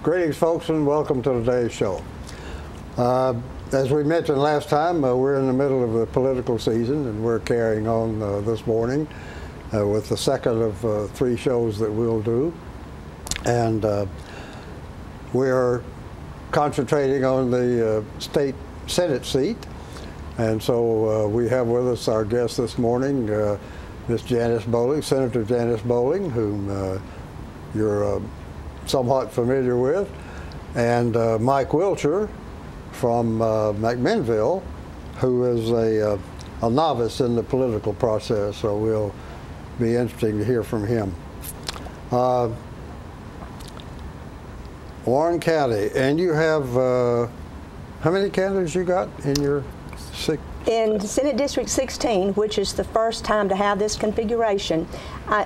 Greetings, folks, and welcome to today's show. As we mentioned last time, we're in the middle of the political season, and we're carrying on this morning with the second of 3 shows that we'll do. And we're concentrating on the state Senate seat. And so we have with us our guest this morning, Miss Janice Bowling, Senator Janice Bowling, whom you're somewhat familiar with, and Mike Wilcher from McMinnville, who is a novice in the political process, so we'll be interesting to hear from him. Warren County, and you have, how many candidates you got in your In Senate District 16, which is the first time to have this configuration,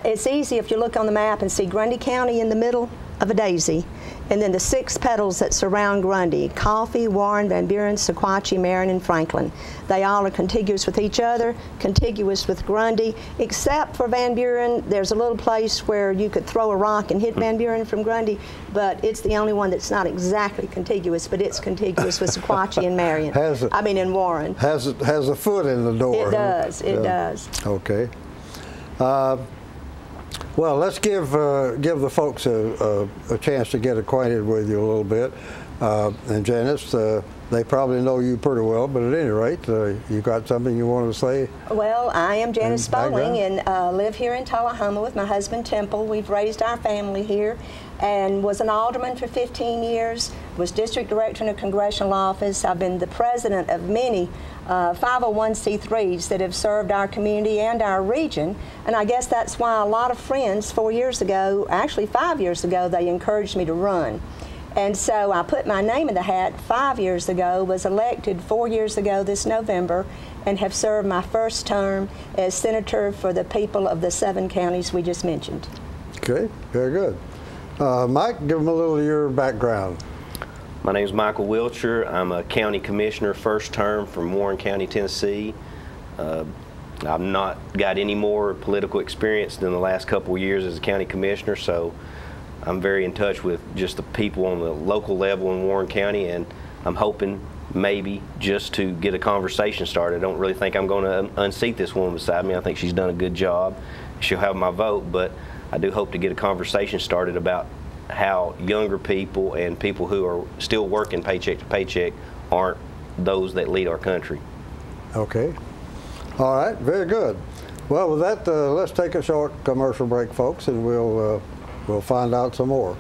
it's easy if you look on the map and see Grundy County in the middle of a daisy, and then the 6 petals that surround Grundy: Coffee, Warren, Van Buren, Sequatchie, Marion, and Franklin. They all are contiguous with each other, contiguous with Grundy, except for Van Buren. There's a little place where you could throw a rock and hit Van Buren from Grundy, but it's the only one that's not exactly contiguous, but it's contiguous with Sequatchie and Marion. In Warren. Has a foot in the door. It does, it does. Okay. Well, let's give the folks a chance to get acquainted with you a little bit. And Janice, they probably know you pretty well, but at any rate, you got something you want to say? Well, I am Janice Bowling and live here in Tullahoma with my husband Temple. We've raised our family here, and was an alderman for 15 years, was district director in a congressional office. I've been the president of many 501c3s that have served our community and our region, and I guess that's why a lot of friends 4 years ago, actually 5 years ago, they encouraged me to run. And so I put my name in the hat 5 years ago, was elected 4 years ago this November, and have served my first term as senator for the people of the 7 counties we just mentioned. Okay, very good. Mike, give them a little of your background. My name is Michael Wilcher. I'm a county commissioner, first term from Warren County, Tennessee. I've not got any more political experience than the last couple of years as a county commissioner, so I'm very in touch with just the people on the local level in Warren County, and I'm hoping maybe just to get a conversation started. I don't really think I'm going to unseat this woman beside me. I think she's done a good job. She'll have my vote, but I do hope to get a conversation started about how younger people and people who are still working paycheck to paycheck aren't those that lead our country. Okay. All right, very good. Well, with that, let's take a short commercial break, folks, and we'll find out some more.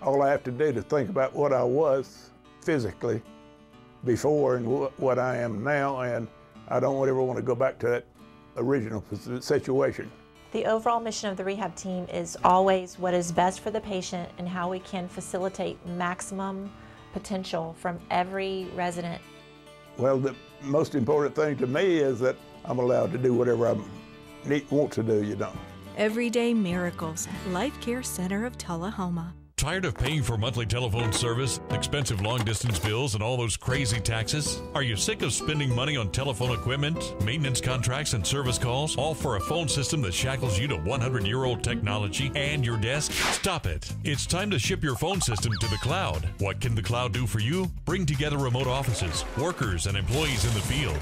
All I have to do to think about what I was physically before and what I am now, and I don't ever want to go back to that original situation. The overall mission of the rehab team is always what is best for the patient and how we can facilitate maximum potential from every resident. Well, the most important thing to me is that I'm allowed to do whatever I want to do, Everyday miracles at Life Care Center of Tullahoma. Tired of paying for monthly telephone service, expensive long-distance bills, and all those crazy taxes? Are you sick of spending money on telephone equipment, maintenance contracts, and service calls, all for a phone system that shackles you to 100-year-old technology and your desk? Stop it. It's time to ship your phone system to the cloud. What can the cloud do for you? Bring together remote offices, workers, and employees in the field.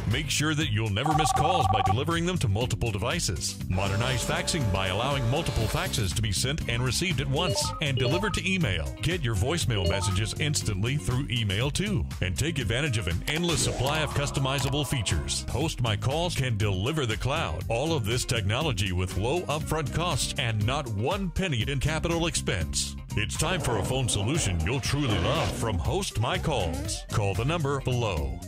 Make sure that you'll never miss calls by delivering them to multiple devices. Modernize faxing by allowing multiple faxes to be sent and received at once. And deliver to email. Get your voicemail messages instantly through email too. And take advantage of an endless supply of customizable features. Host My Calls can deliver the cloud. All of this technology with low upfront costs and not 1 penny in capital expense. It's time for a phone solution you'll truly love from Host My Calls. Call the number below.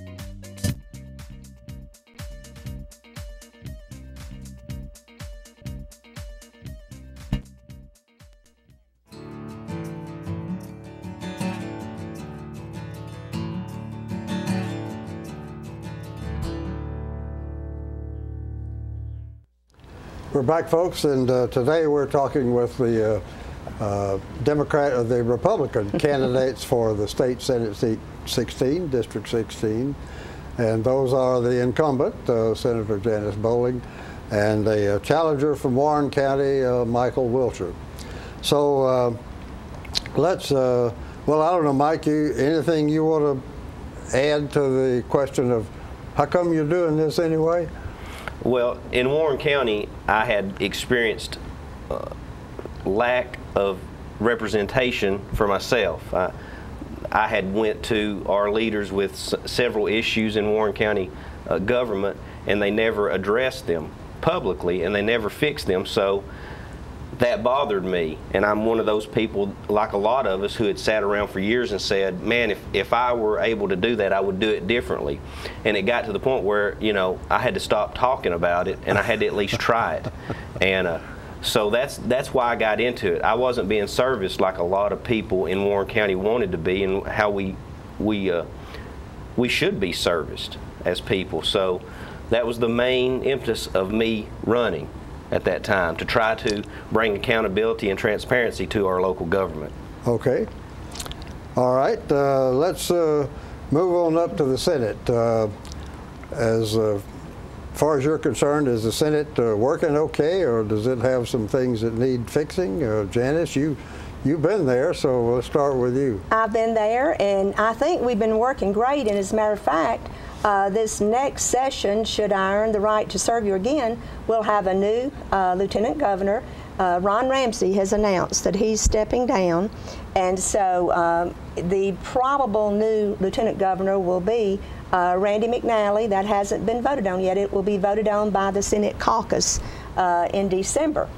We're back, folks, and today we're talking with the the Republican candidates for the state Senate seat 16, District 16, and those are the incumbent, Senator Janice Bowling, and the challenger from Warren County, Michael Wilcher. So let's, well, I don't know, Mike, anything you want to add to the question of how come you're doing this anyway? Well, in Warren County, I had experienced lack of representation for myself. I had went to our leaders with several issues in Warren County government, and they never addressed them publicly, and they never fixed them. So that bothered me, and I'm one of those people, like a lot of us, who had sat around for years and said, man, if I were able to do that, I would do it differently. And it got to the point where, you know, I had to stop talking about it, and I had to at least try it. And so that's why I got into it. I wasn't being serviced like a lot of people in Warren County wanted to be, and how we should be serviced as people. So that was the main impetus of me running at that time, to try to bring accountability and transparency to our local government. Okay. All right. Let's move on up to the Senate. As far as you're concerned, is the Senate working okay, or does it have some things that need fixing? Janice, you've been there, so let's start with you. I've been there, and I think we've been working great. And as a matter of fact, this next session, should I earn the right to serve you again, we'll have a new Lieutenant Governor. Ron Ramsey has announced that he's stepping down, and so the probable new Lieutenant Governor will be Randy McNally. That hasn't been voted on yet. It will be voted on by the Senate caucus in December.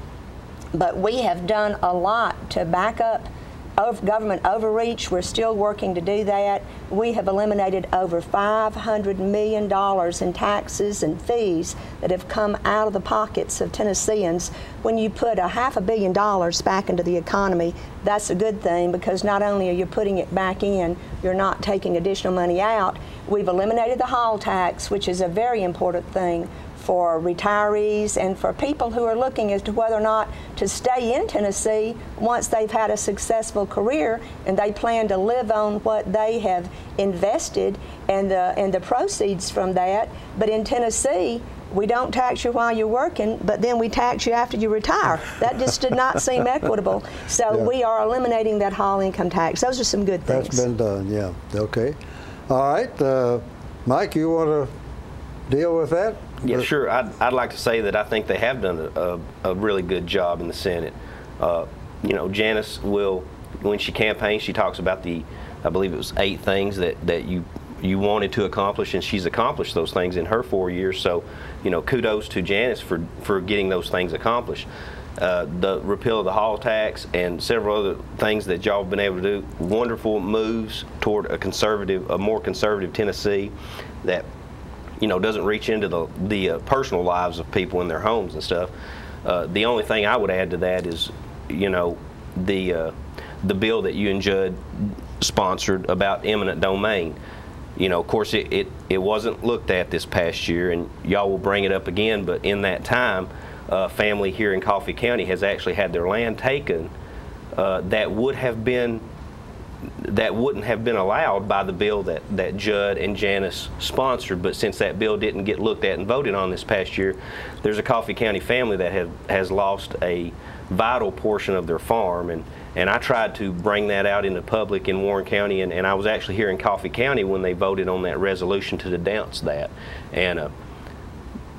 But we have done a lot to back up government overreach. We're still working to do that. We have eliminated over $500 million in taxes and fees that have come out of the pockets of Tennesseans. When you put $500 million back into the economy, that's a good thing, because not only are you putting it back in, you're not taking additional money out. We've eliminated the hall tax, which is a very important thing for retirees and for people who are looking as to whether or not to stay in Tennessee once they've had a successful career and they plan to live on what they have invested and the proceeds from that. But in Tennessee, we don't tax you while you're working, but then we tax you after you retire. That just did not seem equitable. So yeah, we are eliminating that hall income tax. Those are some good things. That's been done, yeah. Okay. All right. Mike, you want to deal with that? Yeah, sure. I'd like to say that I think they have done a really good job in the Senate. You know, Janice will, when she campaigns, she talks about I believe it was 8 things that you wanted to accomplish, and she's accomplished those things in her 4 years. So, you know, kudos to Janice for getting those things accomplished. The repeal of the hall tax and several other things that y'all have been able to do, wonderful moves toward a more conservative Tennessee that, you know, doesn't reach into the personal lives of people in their homes and stuff. The only thing I would add to that is, you know, the bill that you and Judd sponsored about eminent domain. You know, of course, it wasn't looked at this past year, and y'all will bring it up again, but in that time, a family here in Coffee County has actually had their land taken that wouldn't have been allowed by the bill that Judd and Janice sponsored. But since that bill didn't get looked at and voted on this past year, there's a Coffee County family that has lost a vital portion of their farm, and I tried to bring that out into public in Warren County, and I was actually here in Coffee County when they voted on that resolution to denounce that. And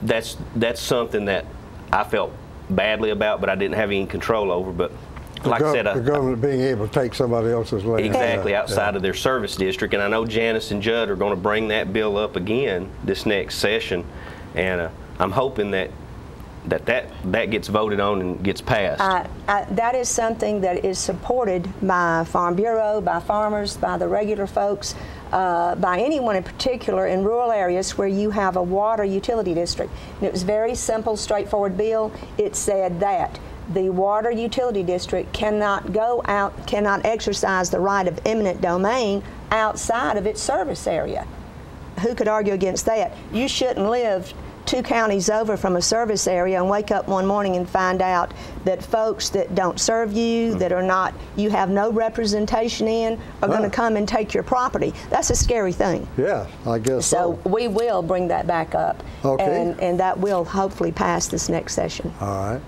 that's something that I felt badly about, but I didn't have any control over. But like I said, the government being able to take somebody else's land. Exactly, outside of their service district. And I know Janice and Judd are going to bring that bill up again this next session, and I'm hoping that gets voted on and gets passed. That is something that is supported by Farm Bureau, by farmers, by the regular folks, by anyone in particular in rural areas where you have a water utility district. And it was a very simple, straightforward bill. It said that the water utility district cannot exercise the right of eminent domain outside of its service area. Who could argue against that? You shouldn't live 2 counties over from a service area and wake up one morning and find out that folks that don't serve you, that are not, you have no representation in, are going to come and take your property. That's a scary thing. Yeah, I guess so. So we will bring that back up. Okay. And that will hopefully pass this next session. All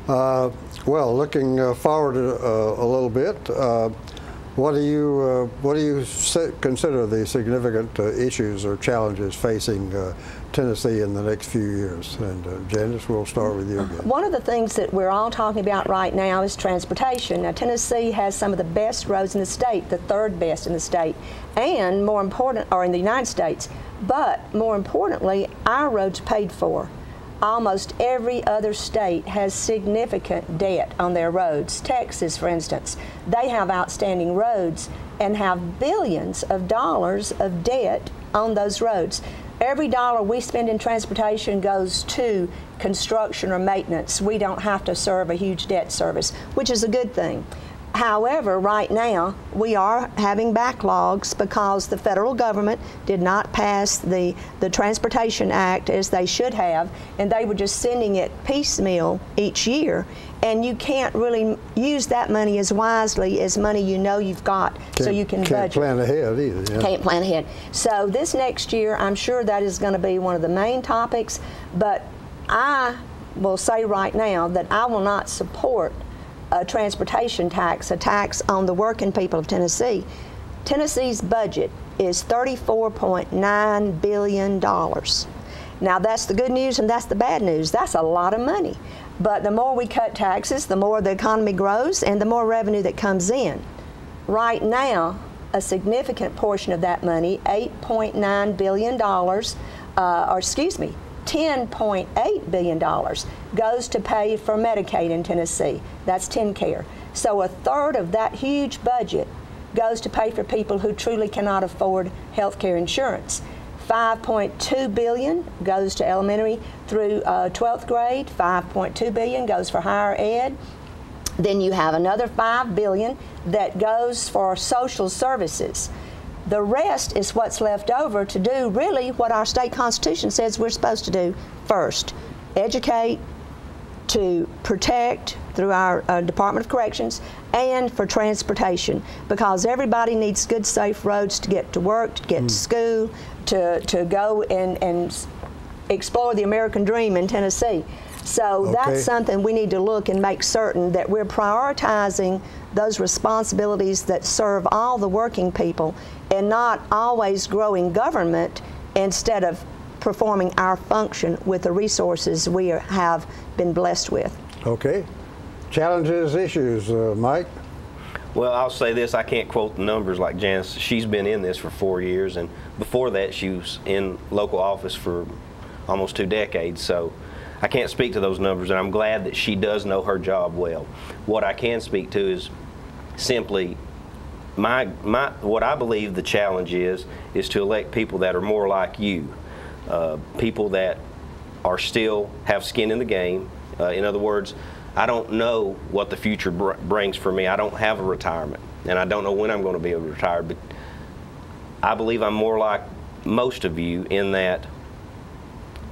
right. Well, looking forward a little bit, what do you consider the significant issues or challenges facing Tennessee in the next few years? And Janice, we'll start with you again. One of the things that we're all talking about right now is transportation. Now, Tennessee has some of the best roads in the state, the 3rd best in the state, and more important, or in the United States. But more importantly, our roads paid for. Almost every other state has significant debt on their roads. Texas, for instance, they have outstanding roads and have billions of dollars of debt on those roads. Every dollar we spend in transportation goes to construction or maintenance. We don't have to serve a huge debt service, which is a good thing. However, right now, we are having backlogs because the federal government did not pass the Transportation Act as they should have, and they were just sending it piecemeal each year. And you can't really use that money as wisely as money you know you've got, so you can budget. Can't plan ahead either. Yeah. Can't plan ahead. So this next year, I'm sure that is going to be one of the main topics, but I will say right now that I will not support a transportation tax, a tax on the working people of Tennessee. Tennessee's budget is $34.9 billion. Now that's the good news and that's the bad news. That's a lot of money. But the more we cut taxes, the more the economy grows and the more revenue that comes in. Right now, a significant portion of that money, $8.9 billion, $10.8 billion goes to pay for Medicaid in Tennessee. That's TennCare. So 1/3 of that huge budget goes to pay for people who truly cannot afford health care insurance. $5.2 billion goes to elementary through 12th grade. $5.2 billion goes for higher ed. Then you have another $5 billion that goes for social services. The rest is what's left over to do really what our state constitution says we're supposed to do first. Educate, to protect through our Department of Corrections, and for transportation, because everybody needs good, safe roads to get to work, to get to school, to go and explore the American dream in Tennessee. So that's something we need to look and make certain that we're prioritizing those responsibilities that serve all the working people and not always growing government instead of performing our function with the resources we have been blessed with. Okay. Challenges, issues, Mike? Well, I'll say this, I can't quote the numbers like Janice. She's been in this for 4 years, and before that she was in local office for almost 2 decades, so I can't speak to those numbers, and I'm glad that she does know her job well. What I can speak to is simply what I believe the challenge is to elect people that are more like you, people that are still have skin in the game. In other words, I don't know what the future brings for me. I don't have a retirement, and I don't know when I'm going to be able to retire, but I believe I'm more like most of you in that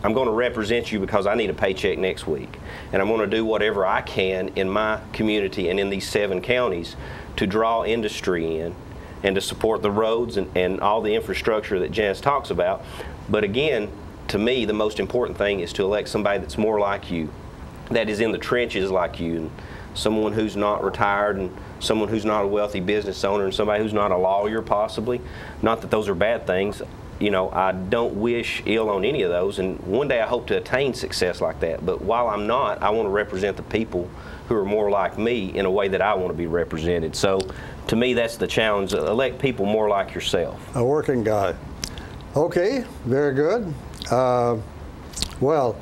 I'm going to represent you because I need a paycheck next week, and I'm going to do whatever I can in my community and in these 7 counties to draw industry in and to support the roads and all the infrastructure that Janice talks about. But again, to me, the most important thing is to elect somebody that's more like you, that is in the trenches like you, and someone who's not retired, and someone who's not a wealthy business owner, and somebody who's not a lawyer possibly. Not that those are bad things. You know, I don't wish ill on any of those, and one day I hope to attain success like that. But while I'm not, I want to represent the people who are more like me in a way that I want to be represented. So to me, that's the challenge. Elect people more like yourself. A working guy. Okay, very good. Well,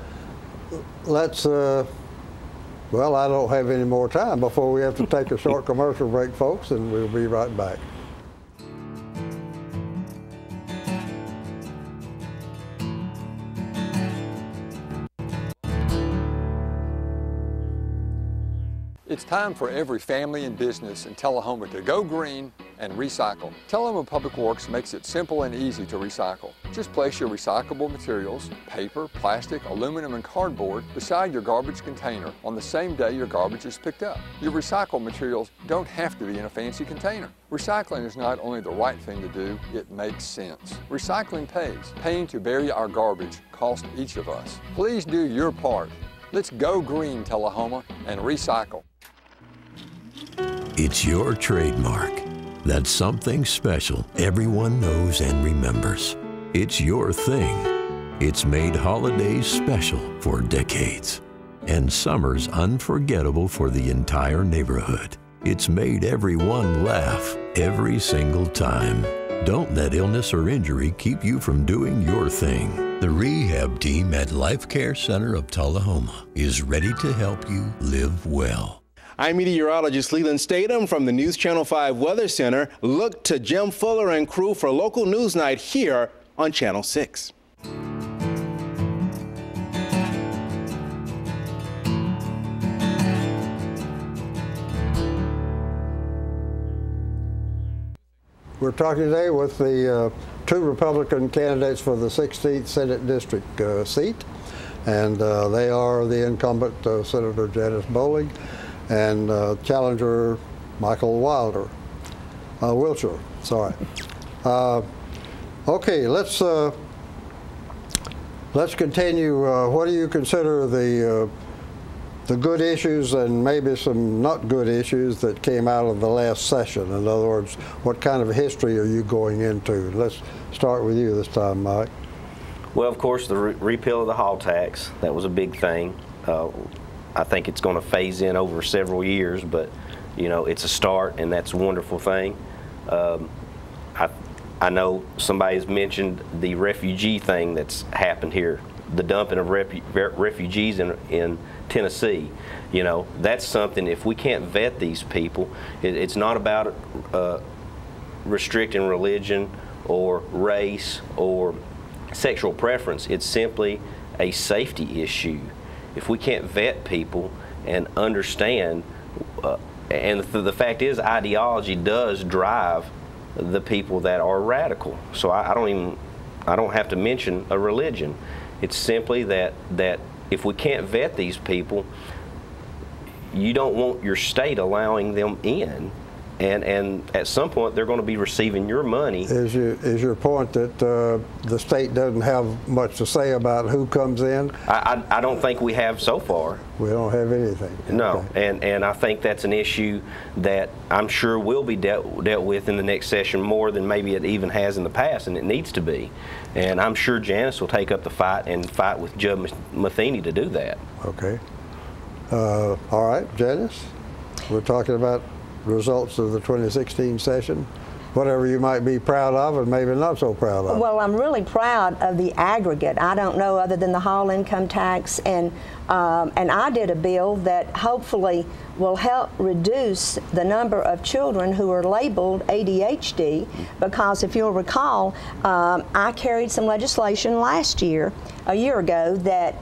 let's, well, I don't have any more time before we have to take a short commercial break, folks, and we'll be right back. It's time for every family and business in Tullahoma to go green and recycle. Tullahoma Public Works makes it simple and easy to recycle. Just place your recyclable materials, paper, plastic, aluminum, and cardboard beside your garbage container on the same day your garbage is picked up. Your recycled materials don't have to be in a fancy container. Recycling is not only the right thing to do, it makes sense. Recycling pays. Paying to bury our garbage costs each of us. Please do your part. Let's go green, Tullahoma, and recycle. It's your trademark. That's something special everyone knows and remembers. It's your thing. It's made holidays special for decades and summers unforgettable for the entire neighborhood. It's made everyone laugh every single time. Don't let illness or injury keep you from doing your thing. The rehab team at Life Care Center of Tullahoma is ready to help you live well. I'm meteorologist Leland Statham from the News Channel 5 Weather Center. Look to Jim Fuller and crew for local news night here on Channel 6. We're talking today with the two Republican candidates for the 16th Senate District seat, and they are the incumbent Senator Janice Bowling and challenger Michael Wilcher. Sorry. Okay, let's continue. What do you consider the good issues and maybe some not good issues that came out of the last session? In other words, what kind of history are you going into? Let's start with you this time, Mike. Well, of course, the repeal of the hall tax, that was a big thing. I think it's going to phase in over several years, but you know, it's a start, and that's a wonderful thing. I know somebody's mentioned the refugee thing that's happened here, the dumping of refugees in Tennessee. You know, that's something, if we can't vet these people, it's not about restricting religion or race or sexual preference. It's simply a safety issue. If we can't vet people and understand, and the fact is, ideology does drive the people that are radical. So I don't have to mention a religion. It's simply that if we can't vet these people, you don't want your state allowing them in, and at some point they're going to be receiving your money. Is your point that the state doesn't have much to say about who comes in? I don't think we have so far. We don't have anything. No, okay. and I think that's an issue that I'm sure will be dealt with in the next session more than maybe it even has in the past, and it needs to be. And I'm sure Janice will take up the fight and fight with Judge Matheny to do that. Okay. All right, Janice, we're talking about results of the 2016 session, whatever you might be proud of and maybe not so proud of. Well, I'm really proud of the aggregate. I don't know other than the hall income tax, and I did a bill that hopefully will help reduce the number of children who are labeled ADHD, because if you'll recall, I carried some legislation a year ago, that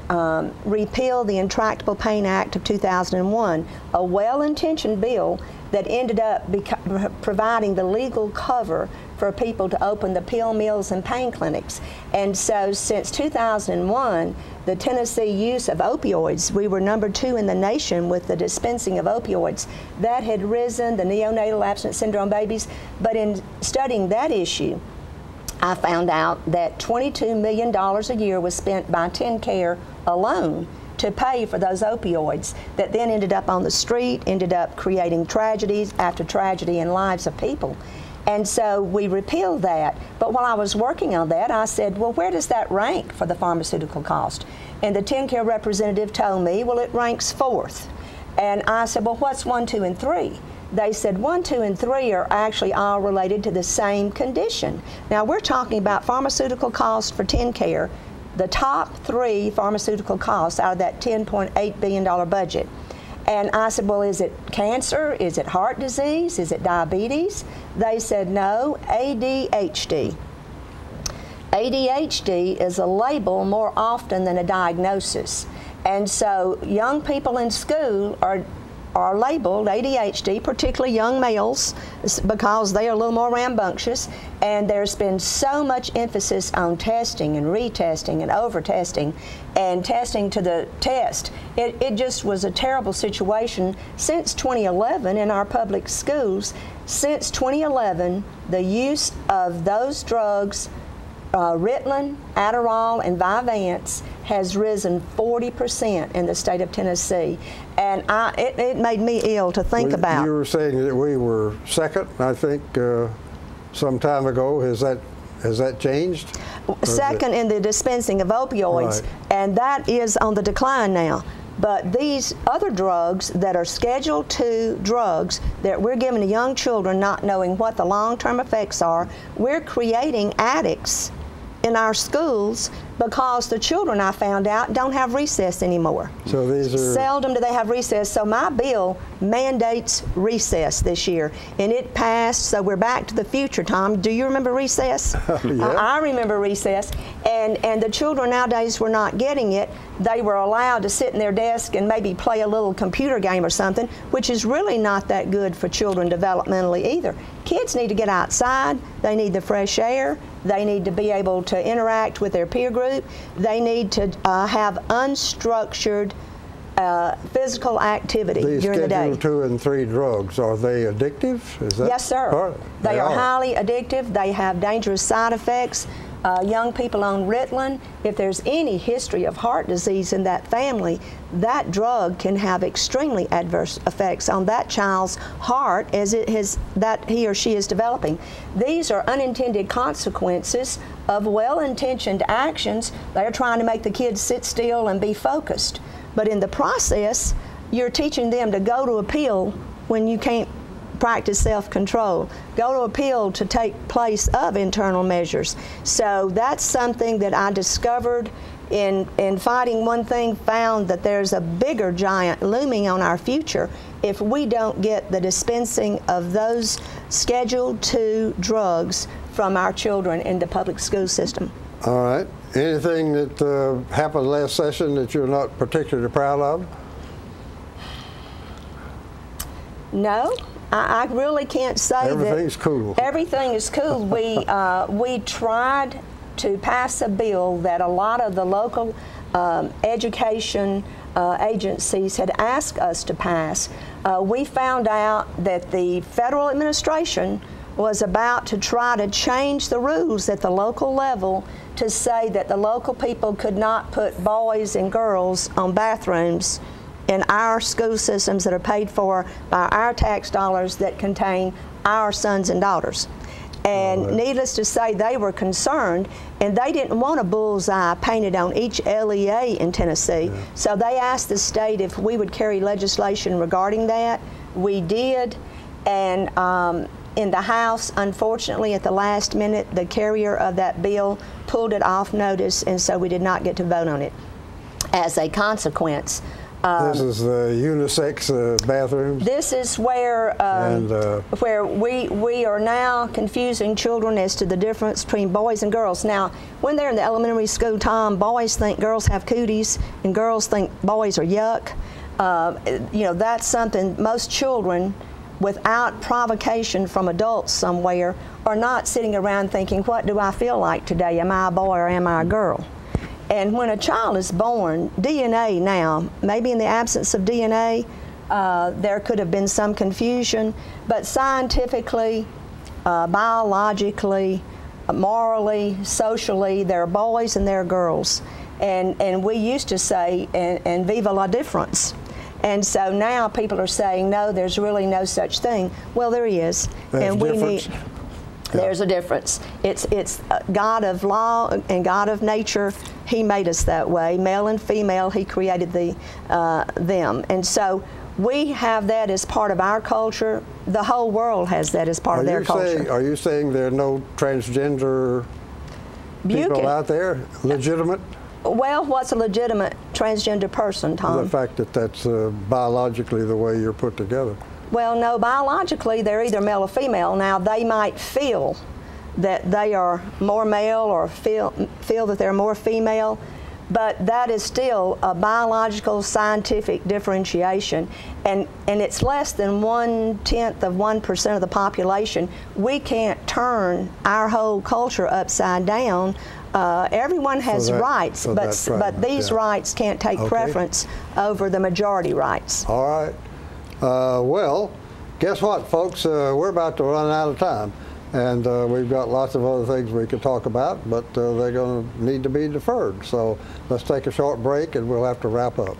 repealed the Intractable Pain Act of 2001, a well-intentioned bill that ended up providing the legal cover for people to open the pill mills and pain clinics. And so since 2001, the Tennessee use of opioids, we were #2 in the nation with the dispensing of opioids. That had risen, the neonatal abstinence syndrome babies. But in studying that issue, I found out that $22 million a year was spent by TennCare alone to pay for those opioids that then ended up on the street, ended up creating tragedies after tragedy in lives of people. And so we repealed that. But while I was working on that, I said, well, where does that rank for the pharmaceutical cost? And the TennCare representative told me, well, it ranks 4th. And I said, well, what's 1, 2, and 3? They said 1, 2, and 3 are actually all related to the same condition. Now, we're talking about pharmaceutical costs for TennCare, the top 3 pharmaceutical costs out of that $10.8 billion budget. And I said, well, is it cancer? Is it heart disease? Is it diabetes? They said, no, ADHD. ADHD is a label more often than a diagnosis. And so young people in school are are labeled ADHD, particularly young males, because they are a little more rambunctious, and there's been so much emphasis on testing and retesting and over-testing and testing to the test. It just was a terrible situation. Since 2011 in our public schools, since 2011, the use of those drugs, Ritalin, Adderall, and Vyvanse, has risen 40% in the state of Tennessee, and it made me ill to think about. You were saying that we were second, I think, some time ago. Has that changed? Second in the dispensing of opioids, right, and that is on the decline now. But these other drugs that are Schedule II drugs that we're giving to young children, not knowing what the long-term effects are, we're creating addicts in our schools because the children, I found out, don't have recess anymore. So these are... Seldom do they have recess, so my bill mandates recess this year, and it passed, so we're back to the future, Tom. Do you remember recess? Yeah. I remember recess, and the children nowadays were not getting it. They were allowed to sit in their desk and maybe play a little computer game or something, which is really not that good for children developmentally either. Kids need to get outside, they need the fresh air, they need to be able to interact with their peer group, they need to have unstructured physical activity during the day. These Schedule II and III drugs, are they addictive? Is that yes, sir. Part? They are highly addictive. They have dangerous side effects. Young people on Ritalin, if there's any history of heart disease in that family, that drug can have extremely adverse effects on that child's heart as that he or she is developing. These are unintended consequences of well-intentioned actions. They're trying to make the kids sit still and be focused. But in the process, you're teaching them to go to a pill when you can't practice self-control, go to a pill to take place of internal measures. So that's something that I discovered in fighting one thing, found that there's a bigger giant looming on our future if we don't get the dispensing of those Schedule II drugs from our children in the public school system. All right. Anything that happened last session that you're not particularly proud of? No. I really can't say that. Everything's cool. Everything is cool. We tried to pass a bill that a lot of the local education agencies had asked us to pass. We found out that the federal administration was about to try to change the rules at the local level to say that the local people could not put boys and girls on bathrooms in our school systems that are paid for by our tax dollars that contain our sons and daughters. And needless to say, they were concerned, and they didn't want a bullseye painted on each LEA in Tennessee. Yeah. So they asked the state if we would carry legislation regarding that. We did, and in the House, unfortunately, at the last minute, the carrier of that bill pulled it off notice, and so we did not get to vote on it. As a consequence, this is the unisex bathrooms? This is where we are now confusing children as to the difference between boys and girls. Now, when they're in the elementary school, Tom, boys think girls have cooties and girls think boys are yuck. You know, that's something most children, without provocation from adults somewhere, are not sitting around thinking, what do I feel like today? Am I a boy or am I a girl? And when a child is born, DNA now, maybe in the absence of DNA, there could have been some confusion, but scientifically, biologically, morally, socially, there are boys and there are girls. And we used to say, and viva la difference. And so now people are saying, no, there's really no such thing. Well, there is. And we need. There's a difference. It's God of law and God of nature. He made us that way, male and female. He created them, and so we have that as part of our culture. The whole world has that as part of their culture. Are you saying there are no transgender people out there, legitimate? Well, what's a legitimate transgender person, Tom? The fact that that's biologically the way you're put together. Well, no, biologically they're either male or female. Now, they might feel that they are more male or feel that they're more female, but that is still a biological scientific differentiation, and it's less than 1/10% of the population. We can't turn our whole culture upside down. Everyone has rights, but these rights can't take preference over the majority rights. All right. Well, guess what, folks? We're about to run out of time. And we've got lots of other things we could talk about, but they're going to need to be deferred. So let's take a short break and we'll have to wrap up.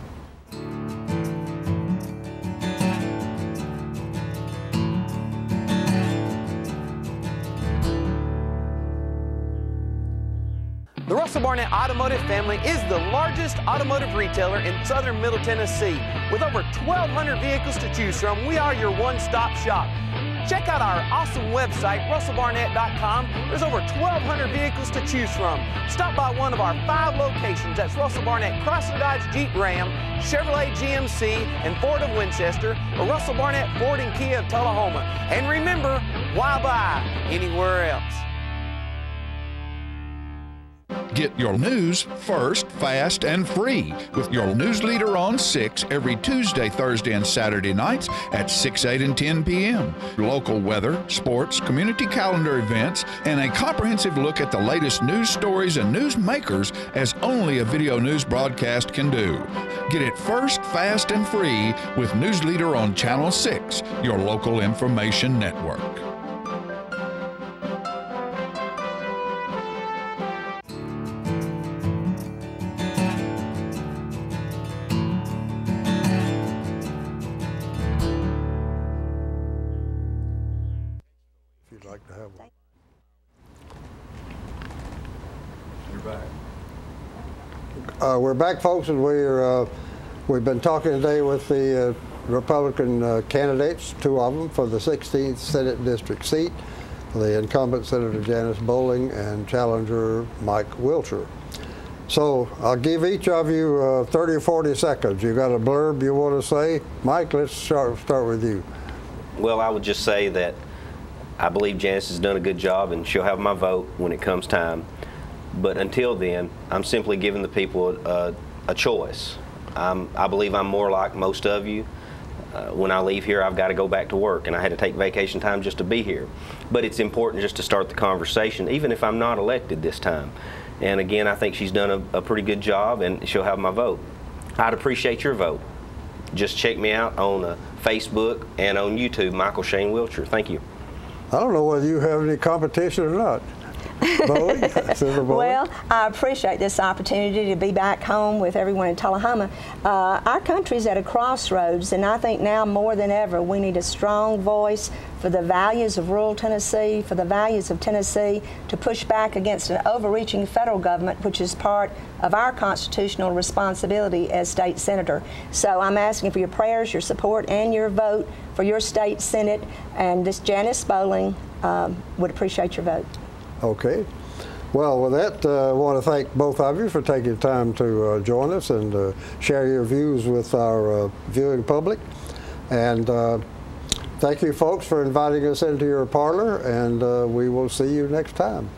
The Russell Barnett Automotive family is the largest automotive retailer in southern Middle Tennessee. With over 1,200 vehicles to choose from, we are your one-stop shop. Check out our awesome website, russellbarnett.com. There's over 1,200 vehicles to choose from. Stop by one of our 5 locations. That's Russell Barnett Chrysler Dodge Jeep Ram, Chevrolet GMC, and Ford of Winchester, or Russell Barnett Ford and Kia of Tullahoma. And remember, why buy anywhere else? Get your news first, fast, and free with your news leader on 6 every Tuesday, Thursday, and Saturday nights at 6, 8, and 10 p.m. Local weather, sports, community calendar events, and a comprehensive look at the latest news stories and news makers as only a video news broadcast can do. Get it first, fast, and free with News Leader on Channel 6, your local information network. Like to have one. You're back. We're back, folks, and we've been talking today with the Republican candidates, 2 of them, for the 16th Senate District seat, the incumbent Senator Janice Bowling and challenger Mike Wilcher. So I'll give each of you 30 or 40 seconds. You got a blurb you want to say? Mike, let's start with you. Well, I would just say that I believe Janice has done a good job and she'll have my vote when it comes time. But until then, I'm simply giving the people a choice. I believe I'm more like most of you. When I leave here, I've got to go back to work, and I had to take vacation time just to be here. But it's important just to start the conversation, even if I'm not elected this time. And again, I think she's done a pretty good job, and she'll have my vote. I'd appreciate your vote. Just check me out on Facebook and on YouTube, Michael Shane Wilcher. Thank you. I don't know whether you have any competition or not. Bowling? Well, I appreciate this opportunity to be back home with everyone in Tullahoma. Our country's at a crossroads, and I think now more than ever we need a strong voice for the values of rural Tennessee, for the values of Tennessee, to push back against an overreaching federal government, which is part of our constitutional responsibility as state senator. So I'm asking for your prayers, your support, and your vote for your state senate, and this Janice Bowling would appreciate your vote. Okay. Well, with that, I want to thank both of you for taking time to join us and share your views with our viewing public. And thank you, folks, for inviting us into your parlor, and we will see you next time.